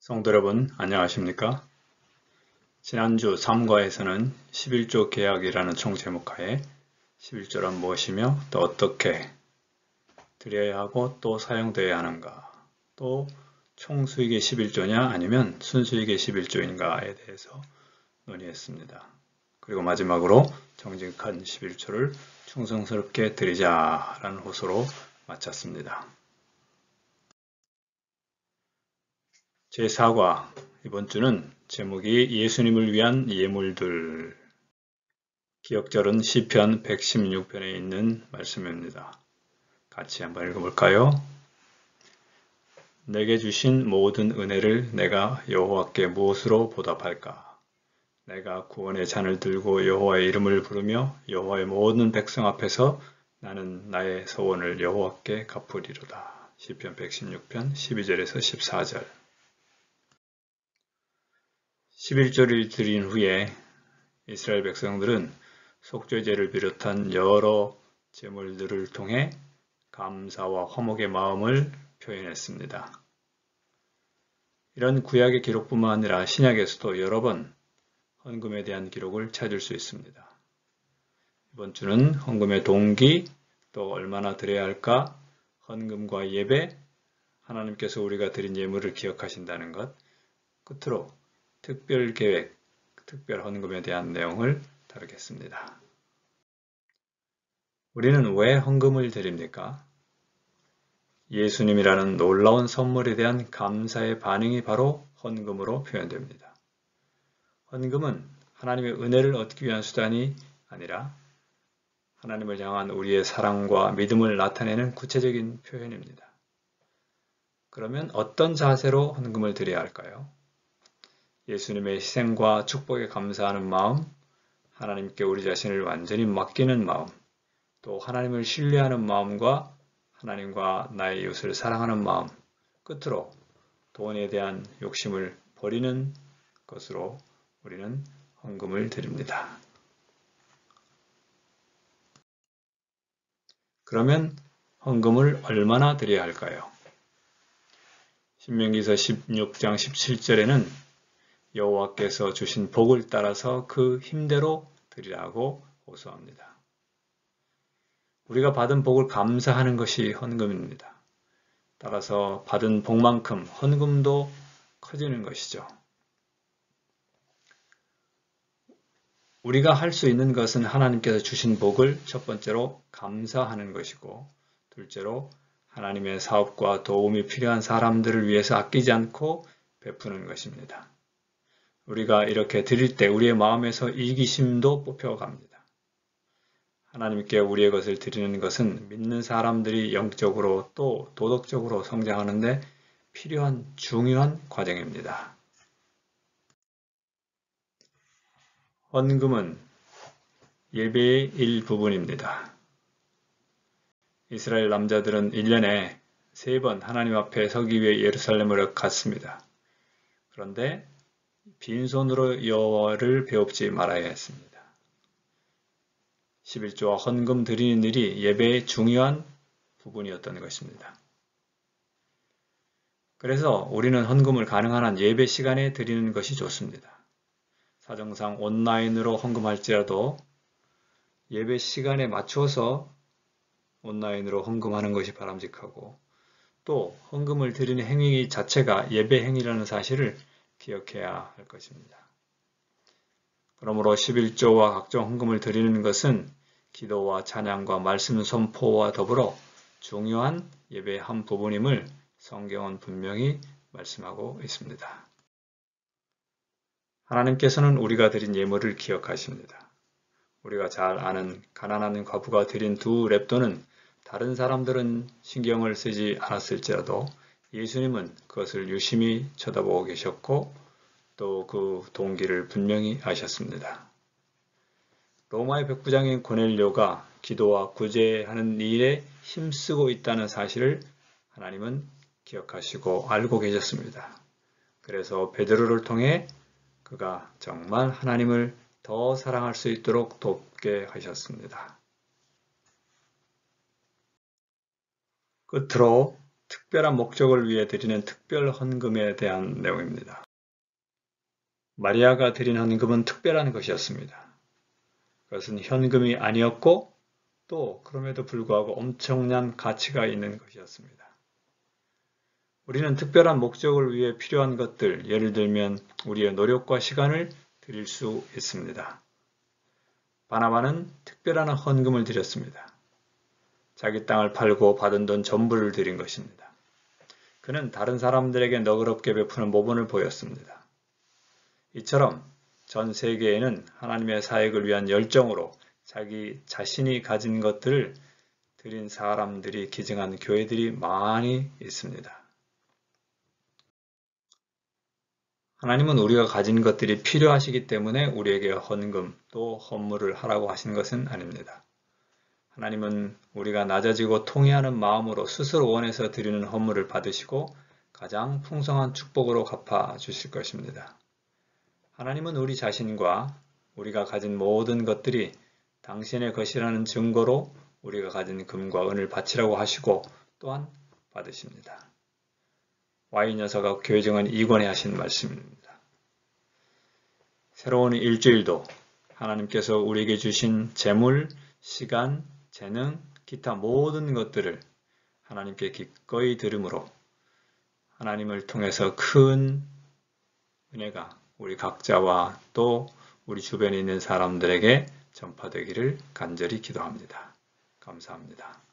성도 여러분, 안녕하십니까? 지난주 3과에서는 11조 계약이라는 총제목하에 11조란 무엇이며 또 어떻게 드려야 하고 또 사용되어야 하는가, 또 총수익의 11조냐 아니면 순수익의 11조인가에 대해서 논의했습니다. 그리고 마지막으로 정직한 11조를 충성스럽게 드리자라는 호소로 마쳤습니다. 제4과 이번 주는 제목이 예수님을 위한 예물들, 기억절은 시편 116편에 있는 말씀입니다. 같이 한번 읽어볼까요? 내게 주신 모든 은혜를 내가 여호와께 무엇으로 보답할까? 내가 구원의 잔을 들고 여호와의 이름을 부르며 여호와의 모든 백성 앞에서 나는 나의 소원을 여호와께 갚으리로다. 시편 116편 12절에서 14절. 11조를 드린 후에 이스라엘 백성들은 속죄제를 비롯한 여러 제물들을 통해 감사와 화목의 마음을 표현했습니다. 이런 구약의 기록뿐만 아니라 신약에서도 여러 번 헌금에 대한 기록을 찾을 수 있습니다. 이번 주는 헌금의 동기, 또 얼마나 드려야 할까, 헌금과 예배, 하나님께서 우리가 드린 예물을 기억하신다는 것, 끝으로 특별 계획, 특별 헌금에 대한 내용을 다루겠습니다. 우리는 왜 헌금을 드립니까? 예수님이라는 놀라운 선물에 대한 감사의 반응이 바로 헌금으로 표현됩니다. 헌금은 하나님의 은혜를 얻기 위한 수단이 아니라 하나님을 향한 우리의 사랑과 믿음을 나타내는 구체적인 표현입니다. 그러면 어떤 자세로 헌금을 드려야 할까요? 예수님의 희생과 축복에 감사하는 마음, 하나님께 우리 자신을 완전히 맡기는 마음, 또 하나님을 신뢰하는 마음과 하나님과 나의 이웃을 사랑하는 마음, 끝으로 돈에 대한 욕심을 버리는 것으로 우리는 헌금을 드립니다. 그러면 헌금을 얼마나 드려야 할까요? 신명기서 16장 17절에는 여호와께서 주신 복을 따라서 그 힘대로 드리라고 호소합니다. 우리가 받은 복을 감사하는 것이 헌금입니다. 따라서 받은 복만큼 헌금도 커지는 것이죠. 우리가 할 수 있는 것은 하나님께서 주신 복을 첫 번째로 감사하는 것이고, 둘째로 하나님의 사업과 도움이 필요한 사람들을 위해서 아끼지 않고 베푸는 것입니다. 우리가 이렇게 드릴 때 우리의 마음에서 이기심도 뽑혀갑니다. 하나님께 우리의 것을 드리는 것은 믿는 사람들이 영적으로 또 도덕적으로 성장하는 데 필요한 중요한 과정입니다. 헌금은 예배의 일부분입니다. 이스라엘 남자들은 1년에 3번 하나님 앞에 서기 위해 예루살렘으로 갔습니다. 그런데 빈손으로 여호와를 배웁지 말아야 했습니다. 11조와 헌금 드리는 일이 예배의 중요한 부분이었던 것입니다. 그래서 우리는 헌금을 가능한 한 예배 시간에 드리는 것이 좋습니다. 사정상 온라인으로 헌금할지라도 예배 시간에 맞춰서 온라인으로 헌금하는 것이 바람직하고, 또 헌금을 드리는 행위 자체가 예배 행위라는 사실을 기억해야 할 것입니다. 그러므로 11조와 각종 헌금을 드리는 것은 기도와 찬양과 말씀 선포와 더불어 중요한 예배의 한 부분임을 성경은 분명히 말씀하고 있습니다. 하나님께서는 우리가 드린 예물을 기억하십니다. 우리가 잘 아는 가난한 과부가 드린 2렙돈은 다른 사람들은 신경을 쓰지 않았을지라도 예수님은 그것을 유심히 쳐다보고 계셨고, 또 그 동기를 분명히 아셨습니다. 로마의 백부장인 고넬료가 기도와 구제하는 일에 힘쓰고 있다는 사실을 하나님은 기억하시고 알고 계셨습니다. 그래서 베드로를 통해 그가 정말 하나님을 더 사랑할 수 있도록 돕게 하셨습니다. 끝으로 특별한 목적을 위해 드리는 특별 헌금에 대한 내용입니다. 마리아가 드린 헌금은 특별한 것이었습니다. 그것은 현금이 아니었고 또 그럼에도 불구하고 엄청난 가치가 있는 것이었습니다. 우리는 특별한 목적을 위해 필요한 것들, 예를 들면 우리의 노력과 시간을 드릴 수 있습니다. 바나바는 특별한 헌금을 드렸습니다. 자기 땅을 팔고 받은 돈 전부를 드린 것입니다. 그는 다른 사람들에게 너그럽게 베푸는 모범을 보였습니다. 이처럼 전 세계에는 하나님의 사역을 위한 열정으로 자기 자신이 가진 것들을 드린 사람들이 기증한 교회들이 많이 있습니다. 하나님은 우리가 가진 것들이 필요하시기 때문에 우리에게 헌금 또 헌물을 하라고 하신 것은 아닙니다. 하나님은 우리가 낮아지고 통회하는 마음으로 스스로 원해서 드리는 헌물을 받으시고 가장 풍성한 축복으로 갚아 주실 것입니다. 하나님은 우리 자신과 우리가 가진 모든 것들이 당신의 것이라는 증거로 우리가 가진 금과 은을 바치라고 하시고 또한 받으십니다. Y녀석학 교회정은 이권에 하신 말씀입니다. 새로운 일주일도 하나님께서 우리에게 주신 재물, 시간, 재능, 기타 모든 것들을 하나님께 기꺼이 드림으로 하나님을 통해서 큰 은혜가 우리 각자와 또 우리 주변에 있는 사람들에게 전파되기를 간절히 기도합니다. 감사합니다.